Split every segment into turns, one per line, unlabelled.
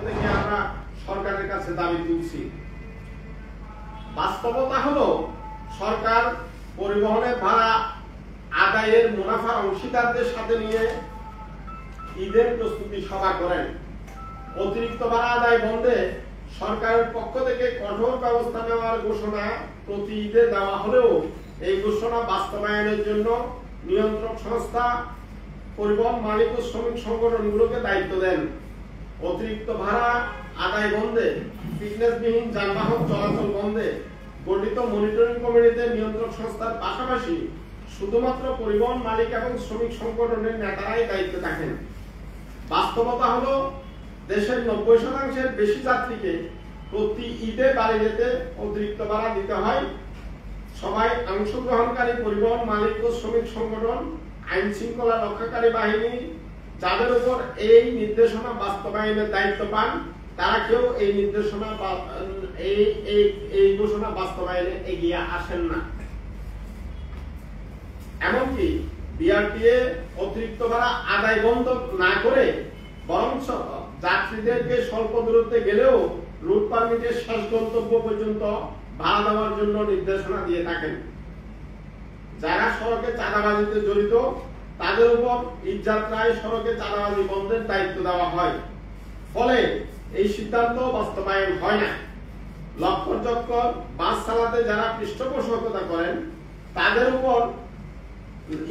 থেকে আমরা সরকারের কাছে দাবি তুলছি। বাস্তবতা হলো সরকার পরিবহনের ভাড়া আদায়ের মুনাফার অংশীদারদের সাথে নিয়ে ঈদের প্রস্তুতি সভা করেন। অতিরিক্ত ভাড়া আদায় বন্ধে সরকারের পক্ষ থেকে কঠোর ব্যবস্থা নেওয়ার ঘোষণা প্রতি ঈদে দেওয়া হলেও এই ঘোষণা বাস্তবায়নের জন্য নিয়ন্ত্রক সংস্থা, পরিবহন মালিক ও শ্রমিক সংগঠনগুলোকে দায়িত্ব দেন। অতিরিক্ত ভাড়া আদায় বন্ধে, ফিটনেসবিহীন যানবাহন চলাচল বন্ধে গঠিত মনিটরিং কমিটিতে নিয়ন্ত্রক সংস্থার পাশাপাশি শুধুমাত্র পরিবহন মালিক এবং শ্রমিক সংগঠনের নেতারাই দায়িত্বে থাকেন। বাস্তবতা হলো দেশের 90% বেশি যাত্রীকে প্রতি ঈদে বাড়ি যেতে অতিরিক্ত ভাড়া দিতে হয়। সবাই অংশগ্রহণকারী পরিবহন মালিক ও শ্রমিক সংগঠন, আইন শৃঙ্খলা রক্ষাকারী বাহিনী যাদের উপর এই নির্দেশনা বাস্তবায়নের দায়িত্ব পান, তারা কেউ এই নির্দেশনা বা এই ঘোষণা বাস্তবায়নে এগিয়ে আসেন না। এমনকি বিআরটিএ অতিরিক্ত ভাড়া আদায় বন্ধ না করে বরঞ্চ যাত্রীদেরকে স্বল্প দূরত্বে গেলেও রুট পারমিটের শেষ গন্তব্য পর্যন্ত ভাড়া দেওয়ার জন্য নির্দেশনা দিয়ে থাকেন। যারা সড়কে চাঁদাবাজিতে জড়িত তাদের উপর ঈদযাত্রায় সড়কে চাঁদাবাজি বন্ধের দায়িত্ব দেওয়া হয়। ফলে এই সিদ্ধান্ত বাস্তবায়ন হয় না। লক্কর চক্কর বাস চালাতে যারা পৃষ্ঠপোষকতা করেন তাদের উপর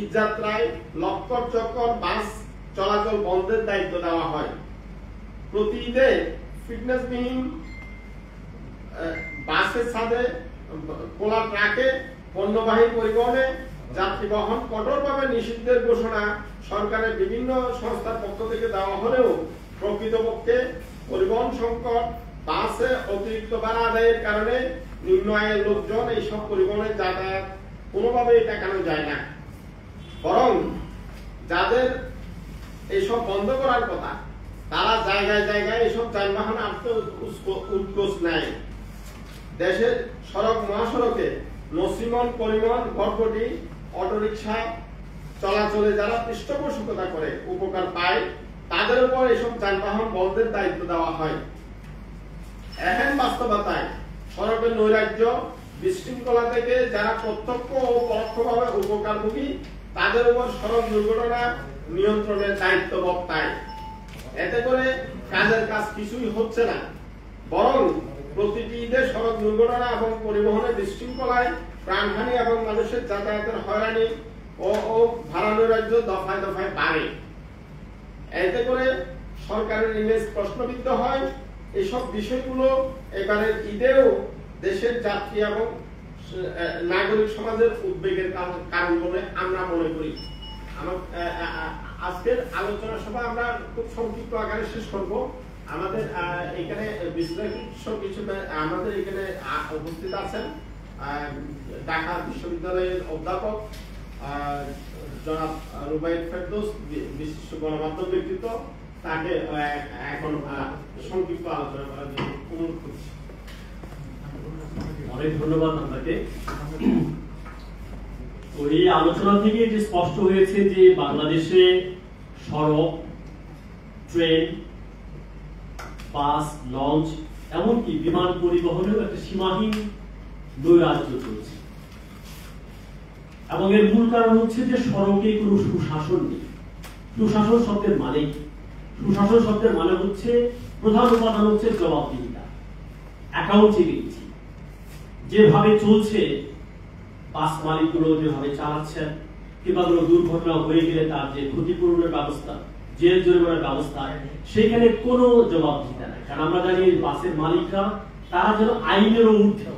ঈদযাত্রায় লক্কর চক্কর বাস চলাচল বন্ধের দায়িত্ব দেওয়া হয়। প্রতি ঈদে ফিটনেসবিহীন বাসের ছাদে, খোলা ট্রাকে, পণ্যবাহী পরিবহনে যাত্রী বহন কঠোরভাবে নিষিদ্ধের ঘোষণা সরকারের বিভিন্ন সংস্থার পক্ষ থেকে দেওয়া হলেও প্রকৃতপক্ষে পরিবহন সংকট, বাসে অতিরিক্ত ভাড়া আদায়ের কারণে নিম্ন আয়ের লোকজন এইসব পরিবহনের যাতায়াত কোনোভাবেই ঠেকানো যায় না। বরং যাদের এইসব বন্ধ করার কথা তারা জায়গায় জায়গায় এইসব যানবাহন আনতে উদ্যোগ নেয়। দেশের সড়ক মহাসড়কে নসিমন, পরিবহন, ঘটঘটি, অটোরিকশা চলাচলে যারা পৃষ্ঠপোষকতা করে উপকার পায় তাদের উপর এইসব যানবাহন বন্ধের দায়িত্ব দেওয়া হয়। এখন বাস্তবতায় সড়কের নৈরাজ্য, বিশৃঙ্খলা থেকে যারা প্রত্যক্ষ ও পরোক্ষভাবে উপকারভোগী তাদের উপর সড়ক দুর্ঘটনা নিয়ন্ত্রণের দায়িত্ব বর্তায়। এতে করে কাজের কাজ কিছুই হচ্ছে না, বরং প্রতিটি ঈদে সড়ক দুর্ঘটনা এবং পরিবহনের বিশৃঙ্খলায় প্রাণহানি এবং মানুষের যাতায়াতের হয়রানি ও ভাড়া নৈরাজ্য দফায় দফায় বাড়ে। এতে করে সরকারের ইমেজ প্রশ্নবিদ্ধ হয়। এসব বিষয়গুলো এবারের ঈদেও দেশের যাত্রী এবং নাগরিক সমাজের উদ্বেগের কারণ বলে আমরা মনে করি। আজকের আলোচনা সভা আমরা খুব সংক্ষিপ্ত আকারে শেষ করব। আমাদের এখানে বিশ্লেষক হিসেবে আমাদের এখানে উপস্থিত আছেন ঢাকা বিশ্ববিদ্যালয়ের অধ্যাপক জনাব রুবাইদ ফেরদৌস, বিশিষ্ট গণমাধ্যম ব্যক্তিত্ব। তাকে এখন সংক্ষিপ্ত আলোচনা করার জন্য অনুরোধ করছি।
অনেক ধন্যবাদ আপনাকে। ওই আলোচনা থেকে যে স্পষ্ট হয়েছে যে বাংলাদেশে সড়ক, ট্রেন, বাস, লঞ্চ এমনকি বিমান পরিবহনেও একটা সীমাহীন নৈরাজ্য চলছে এবং এর মূল কারণ হচ্ছে যে সড়কে কোনো সুশাসন নেই। সুশাসন শব্দের মানে কি? সুশাসন শব্দের মানে হচ্ছে প্রধান উপাদান হচ্ছে জবাবদিহিতা, অ্যাকাউন্টেবিলিটি। যেভাবে চলছে বাস মালিকগুলো যেভাবে চালাচ্ছেন কিংবা কোনো দুর্ঘটনা হয়ে গেলে তার যে ক্ষতিপূরণের ব্যবস্থা, জেল জরিমানার ব্যবস্থা, সেখানে কোনো জবাবদিহিতা নাই। কারণ আমরা জানি বাসের মালিকরা তারা যেন আইনেরও ঊর্ধ্বে।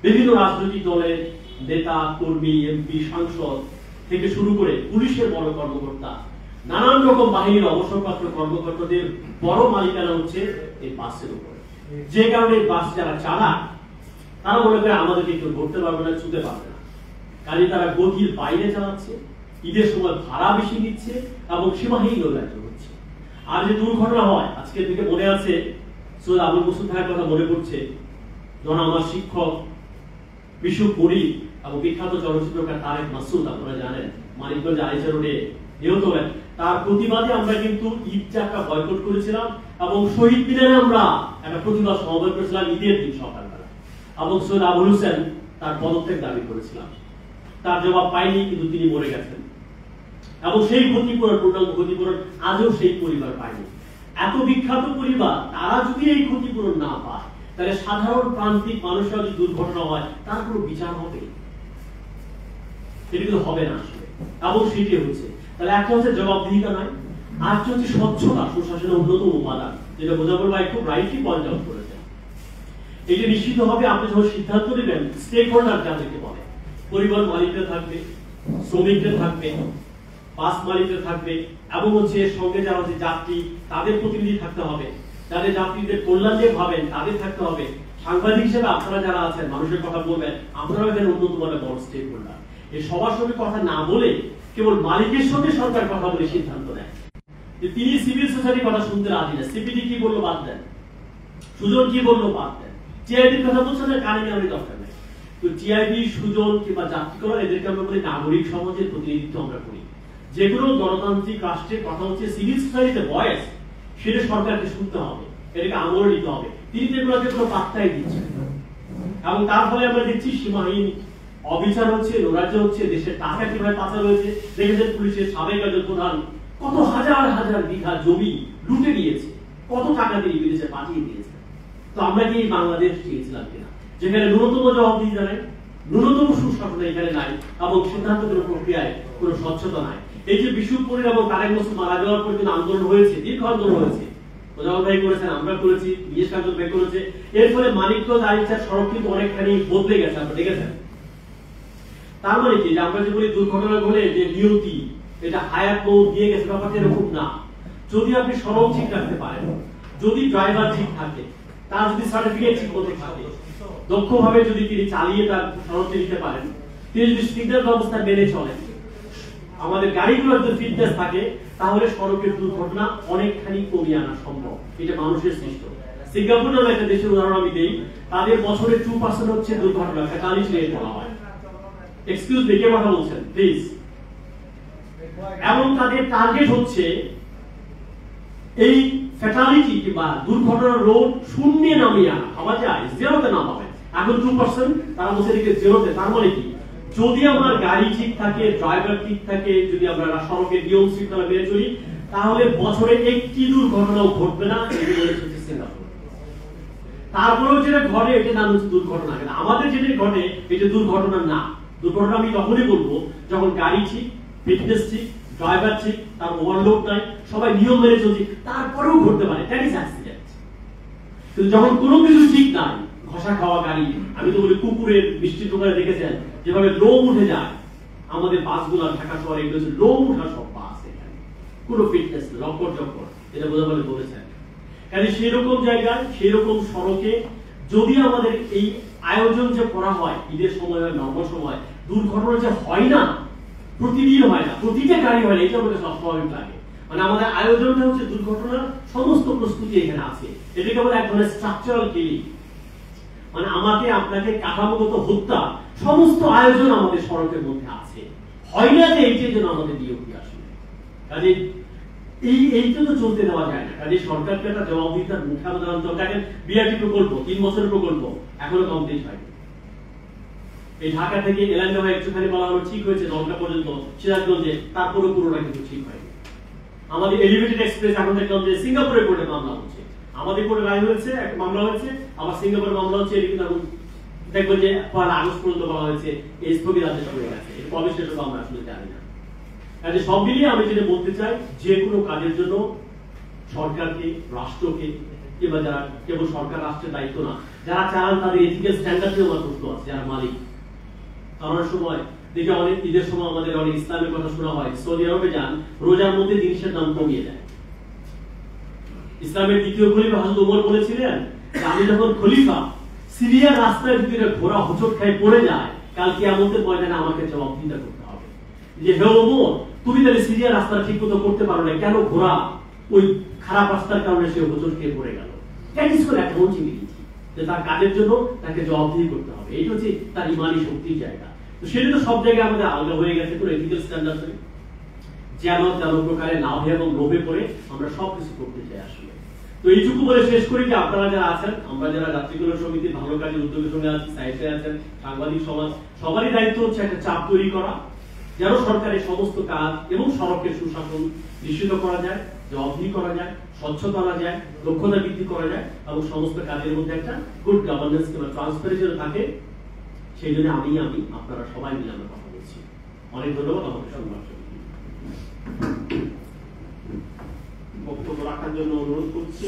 বিভিন্ন রাজনৈতিক দলের নেতা, কর্মী, এমপি, সাংসদ থেকে শুরু করে পুলিশের বড় কর্মকর্তা, নানান রকম বাহিনীর অবসরপ্রাপ্ত কর্মকর্তাদের বড় মালিকানা হচ্ছে এই বাসের উপরে। যে কারণে বাস যারা চালায় তারা মনে করে আমাদেরকে কেউ ধরতে পারবে না, ছুতে পারবে না। কাজে তারা গতির বাইরে চালাচ্ছে, ঈদের সময় ভাড়া বেশি নিচ্ছে এবং সীমাহীন নৈরাজ্য হচ্ছে। আর যে দুর্ঘটনা হয়, আজকে থেকে মনে আছে সৈয়দ আবুল মুসুদ ভাইয়ের কথা মনে পড়ছে, যখন আমার শিক্ষক বিশ্ব করি এবং বিখ্যাত চলচ্চিত্রকার তারেক মাসুদ, আপনারা জানেন, মানিকগঞ্জ আইসা রোডে নিহত হলেন। তার প্রতিবাদে আমরা কিন্তু ঈদটা একটা বয়কট করেছিলাম এবং শহীদ মিনারে আমরা একটা প্রতিবাদ সমাবেশ করেছিলাম ঈদের দিন সকালবেলা, এবং সৈয়দ আবুল হোসেন তার পদত্যাগ দাবি করেছিলাম। তার জবাব পাইনি, কিন্তু তিনি মরে গেছেন এবং সেই ক্ষতিপূরণ, পূর্ণাঙ্গ ক্ষতিপূরণ আজও সেই পরিবার পায়নি। এত বিখ্যাত পরিবার, তারা যদি এই ক্ষতিপূরণ না পায়, তাহলে সাধারণ প্রান্তিক মানুষের যদি দুর্ঘটনা হয় তার কোনো বিচার হবে? এটা কিন্তু হবে না আসলে, এবং সেটি হচ্ছে। তাহলে একটা হচ্ছে জবাবদিহিতা নাই, আরেকটা হচ্ছে স্বচ্ছতা, সুশাসনের অন্যতম উপাদান, যেটা বোঝাপড় ভাই খুব রাইটলি পয়েন্ট আউট করেছেন। এটা নিশ্চিত হবে আপনি যখন সিদ্ধান্ত নেবেন, স্টেক হোল্ডার যাদেরকে বলে, পরিবার মালিকরা থাকবে, শ্রমিকরা থাকবে, বাস মালিকরা থাকবে, এবং হচ্ছে এর সঙ্গে যারা হচ্ছে যাত্রী, তাদের প্রতিনিধি থাকতে হবে, যাদের যাত্রীদের কল্যাণ নিয়ে ভাবেন তাদের থাকতে হবে। সাংবাদিক হিসেবে আপনারা যারা আছেন, মানুষের কথা বলবেন, আপনারা এখানে অন্যতম বড় স্টেক হোল্ডার। এই সবার সঙ্গে কথা না বলে কেবল মালিকের সঙ্গে সরকার কথা বলে সিদ্ধান্ত নেয়। তিনি সিভিল সোসাইটির কথা শুনতে রাজি না, সিপিডি কি বললো বাদ দেন, সুজন কি বললো বাদ দেন, টিআইবির কথা বলছেন না, কানে নেওয়ার দরকার নেই। তো টিআইবি, সুজন কিংবা যাত্রীকরণ, এদেরকে আমরা বলি নাগরিক সমাজের প্রতিনিধিত্ব আমরা করি। যে কোনো গণতান্ত্রিক রাষ্ট্রের কথা হচ্ছে সিভিল সোসাইটিতে ভয়েস, সেটা সরকারকে শুনতে হবে, এটাকে আমল নিতে হবে। তিনি যেগুলোকে কোনো পাত্তাই দিচ্ছেন, এবং তার ফলে আমরা দেখছি সীমাহীন অবিচার হচ্ছে, নৈরাজ্য হচ্ছে, দেশের টাকা কিভাবে পাচার হয়েছে। দেখেছেন পুলিশের সাবেক একজন প্রধান কত হাজার হাজার বিঘা জমি লুটে নিয়েছে, কত টাকা দিয়ে বিদেশে পাঠিয়ে দিয়েছে। তো আমরা কি বাংলাদেশ চেয়েছিলাম কিনা, যেখানে ন্যূনতম জবাবদিহিতা নাই, ন্যূনতম সুশাসন এখানে নাই, এবং সিদ্ধান্ত কোনো প্রক্রিয়ায় কোনো স্বচ্ছতা নাই। এই যে বিশুদ্ধপুরের এবং তারেক মাসুদ মারা যাওয়ার পর কিন্তু আন্দোলন হয়েছে, দীর্ঘ আন্দোলন হয়েছে, মোজাম্মেল ভাই করেছেন, আমরা করেছি, বিএস কাঞ্চন ভাই করেছে। এর ফলে মানিকগঞ্জ আরিচার সড়ক কিন্তু অনেকখানি বদলে গেছে, আপনারা দেখেছেন। তার মানে কি, যে আমরা যে বলি দুর্ঘটনা ঘটলে যে নিয়তি, এটা হায়াত মৌত দিয়ে গেছে, ব্যাপারটা এরকম না। যদি আপনি সড়ক ঠিক রাখতে পারেন, যদি ড্রাইভার ঠিক থাকে, তার যদি সার্টিফিকেট ঠিক মতো থাকে, দক্ষভাবে যদি তিনি চালিয়ে তার সড়কটি নিতে পারেন, তিনি যদি সিগন্যাল ব্যবস্থা মেনে চলেন, আমাদের গাড়িগুলোর যদি ফিটনেস থাকে, তাহলে সড়কের দুর্ঘটনা অনেকখানি কমিয়ে আনা সম্ভব। এটা মানুষের সৃষ্ট। সিঙ্গাপুর নামে একটা দেশের উদাহরণ আমি দেই, তাদের বছরে 2% হচ্ছে দুর্ঘটনা, 40 রেট বলা হয়। এক্সকিউজ মি, কে কথা বলছেন প্লিজ? এবং তাদের টার্গেট হচ্ছে এই ফ্যাটালিটি কিংবা দুর্ঘটনার রোড শূন্যে নামিয়ে আনা। ভাবা যায় জিরোতে নামাবে, এখন 2%, তারা বলছে এদিকে জিরোতে। তার মানে কি, যদি আমার গাড়ি ঠিক থাকে, ড্রাইভার ঠিক থাকে, যদি আমরা সড়কের নিয়ম শৃঙ্খলা মেনে চলি, তাহলে বছরে একটি দুর্ঘটনাও ঘটবে না। তারপরেও যেটা ঘটে, এটা নাম হচ্ছে দুর্ঘটনা। আমাদের যেটা ঘটে, এটা দুর্ঘটনা না। দুর্ঘটনা আমি তখনই বলবো যখন গাড়ি ঠিক, ফিটনেস ঠিক, ড্রাইভার ঠিক, তার ওভারলোড নাই, সবাই নিয়ম মেনে চলছে, তারপরেও ঘটতে পারে, দ্যাট ইজ অ্যাক্সিডেন্ট। কিন্তু যখন কোনো কিছু ঠিক নাই, ঘষা খাওয়া গাড়ি, আমি তো বলি কুকুরের মিষ্টির দোকানে দেখেছেন যেভাবে লোম উঠে যায়, আমাদের বাসগুলো ঢাকা শহরে এগুলো হচ্ছে লোম উঠা সব বাস, এখানে কোনো ফিটনেস লক্কর চক্কর, এটা বোঝা বলে বলেছেন। কাজে সেরকম জায়গায়, সেরকম সড়কে যদি আমাদের এই আয়োজন যে করা হয়, ঈদের সময় হয়, নর্মাল সময়, দুর্ঘটনা যে হয় না, প্রতিদিন হয় না, প্রতিটা গাড়ি হয় না, এটা আমাদের সবসময় লাগে। মানে আমাদের আয়োজনটা হচ্ছে দুর্ঘটনার সমস্ত প্রস্তুতি এখানে আছে। এটাকে বলে এক ধরনের স্ট্রাকচারাল কিলিং, মানে আমাকে আপনাকে কাঠামোগত হত্যা, সমস্ত আয়োজন আমাদের সড়কের মধ্যে আছে। হয় না যে এইটার জন্য আমাদের ডিউটি আসলে। কাজে এইটা তো চলতে দেওয়া যায় না। কাজে সরকারকে একটা জবাবদিহিতার মুখে আমাদের আনতে হবে। দেখেন বিআরটি প্রকল্প 3 বছরের প্রকল্প, এখনো কমপ্লিট হয়নি। এই ঢাকা থেকে এলাঙ্গা একটুখানি বলা হলো ঠিক হয়েছে, নলকা পর্যন্ত সিরাজগঞ্জে, তারপরে পুরোটা কিন্তু ঠিক হয়নি। আমাদের এলিভেটেড এক্সপ্রেস এখন দেখলাম যে সিঙ্গাপুরের কোর্টে মামলা হচ্ছে, আমাদের কোর্টে রায় হয়েছে, একটা মামলা হয়েছে, আবার সিঙ্গাপুরের মামলা হচ্ছে। এটা কিন্তু এখন দেখবেন যে 1 আগস্ট পর্যন্ত বলা হয়েছে, এই স্থগিতাদেশ হয়ে গেছে। এর কবে শেষ হবে আমরা আসলে জানি না। কাজে সব মিলিয়ে আমি যেটা বলতে চাই, যে কোনো কাজের জন্য সরকারকে, রাষ্ট্রকে, কিংবা যারা কেবল সরকার রাষ্ট্রের দায়িত্ব না, যারা চালান তাদের এথিক্যাল স্ট্যান্ডার্ড নিয়ে আমার প্রশ্ন আছে, যারা মালিক। কারণ সময় দেখে অনেক ঈদের সময় আমাদের অনেক ইসলামের কথা শোনা হয়, সৌদি আরবে যান, রোজার মধ্যে জিনিসের দাম কমিয়ে দেয়। ইসলামের দ্বিতীয় খলিফা হযরত ওমর বলেছিলেন, আমি যখন খলিফা, সিরিয়ার রাস্তায় যদি ঘোড়া হোঁচট খায় পড়ে যায়, কাল কিয়ামতের ময়দানে আমাকে জবাবদিহিতা করতে হবে যে হে ওমর, তুমি তাহলে সিরিয়ার রাস্তা ঠিক মতো করতে পারো না, কেন ঘোড়া ওই খারাপ রাস্তার কারণে সে হোঁচট খেয়ে পড়ে গেল? দ্যাট ইজ ফর অ্যাকাউন্টেবিলিটি, যে তার কাজের জন্য তাকে জবাবদিহি করতে হবে। এইটা হচ্ছে তার ইমানি শক্তির জায়গা। তো সেটা তো সব জায়গায় আমাদের আলাদা হয়ে গেছে, কোনো এথিক্যাল স্ট্যান্ডার্ড নেই। যেন তেন প্রকারে লাভে এবং লোভে পড়ে আমরা সবকিছু করতে চাই আসলে। তো এইটুকু বলে শেষ করি যে আপনারা যারা আছেন, আমরা যারা যাত্রী কল্যাণ সমিতির ভালো কাজের উদ্যোগের সঙ্গে আছি, সাইটে আছেন, সাংবাদিক সমাজ, সবারই দায়িত্ব হচ্ছে একটা চাপ তৈরি করা যেন সরকারের সমস্ত কাজ এবং সড়কের সুশাসন নিশ্চিত করা যায়, জবাবদিহি করা যায়, স্বচ্ছতা আনা যায়, দক্ষতা বৃদ্ধি করা যায় এবং সমস্ত কাজের মধ্যে একটা গুড গভর্নেন্স কিংবা ট্রান্সপারেন্সি থাকে। সেই জন্য আমি আপনারা সবাই মিলে আমরা কথা বলছি। অনেক ধন্যবাদ আমাকে শুনবার জন্য। বক্তব্য রাখার জন্য অনুরোধ করছি।